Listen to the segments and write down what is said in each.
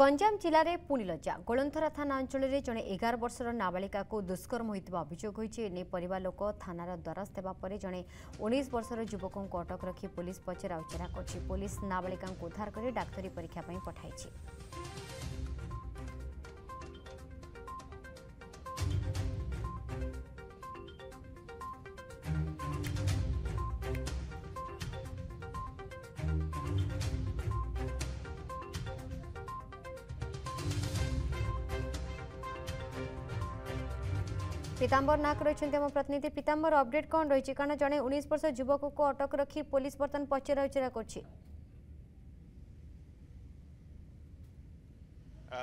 गंजाम जिले में पुणी लज्जा गोलंथरा थाना अंचल में जड़े 11 वर्षर नाबालिका को दुष्कर्म होता अभियोग होने परिवार लोक थानार द्वारस्थ होगापर जड़े 19 वर्षर युवक को अटक रखी पुलिस पचरा उचरा कर पुलिस नाबालिका उद्धार कर डाक्तरी परीक्षा पठाई। पीताम्बर नाक रही आम प्रतिनिधि पीताम्बर अपडेट कौन रही कारण जड़े 19 वर्ष युवक को अटक रखी पुलिस बर्तमान पचरा उचरा कर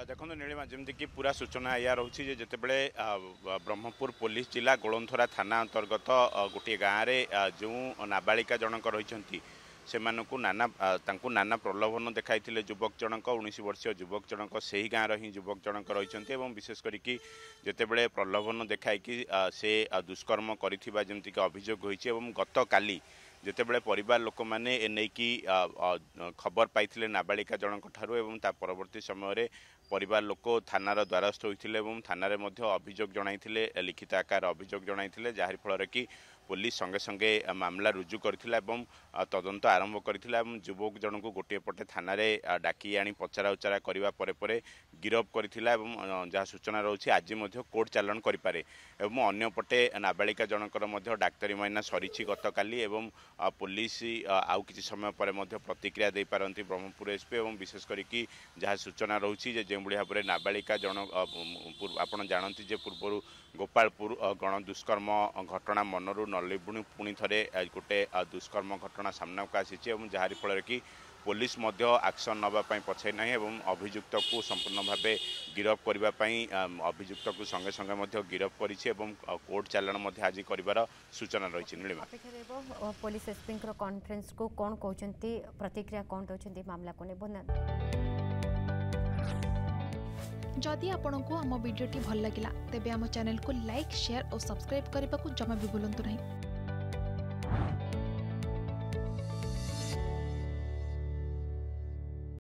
देखो नीलिमा जमीक पूरा सूचना या रोचे जितेबले ब्रह्मपुर पुलिस जिला गोलंथरा थाना अंतर्गत गोटे गाँव में जो नाबालिका जनक रही से नाना प्रलोभन देखाई युवक जनक 19 वर्षीय युवक जनक से ही गाँव ही युवक जनक रही विशेष करके जितेबले प्रलोभन देखाई से दुष्कर्म करमिक अभियोग होती गत काली जितेबले परिवार लोक मैंने एनेकी खबर पाई नाबालिका जनक ठारू एवं ता परवर्ती समय परिवार लोक थानार द्वारस्थ होते थाना अभियोग जनाई लिखित आकार अभियोग जनाई जहार फल कि पुलिस संगे संगे मामला रुजु करथिला एवं तदंत आरंभ करथिला एवं युवक जनक गोटे पटे थाना रे डाकी आनी पचरा उचरा करबा परे परे गिरफ करथिला एवं जहाँ सूचना रही आज कोर्ट चालान करें एवं अन्य पटे नाबालिका जनकर डाक्तरी माइना सरी गत काली एवं पुलिस आउ किसी समय पर प्रतिक्रिया दे पारती ब्रह्मपुर एसपी एवं विशेष करके जहाँ सूचना रही जो भाव में नाबालिका जनक आपड़ जानती जे पूर्व गोपालपुर गण दुष्कर्म घटना मनरू नली पुणी थे गोटे दुष्कर्म घटना सामना को आसी जहार फल कि पुलिस एक्शन नापी पछे ना एवं अभियुक्त को संपूर्ण भाव गिरफ करने अभियुक्त को संगे संगे गिरफ कर कोर्ट चालान आज कर सूचना रही। नीलिमा पुलिस एसपी कॉन्फ्रेंस को कौन कहते प्रतिक्रिया कौन दौरान मामला को जदि आपंक आम भिडी भल लगा तेब आम चैनल को लाइक शेयर और सब्सक्राइब करने को जमा भी भूलु नहीं।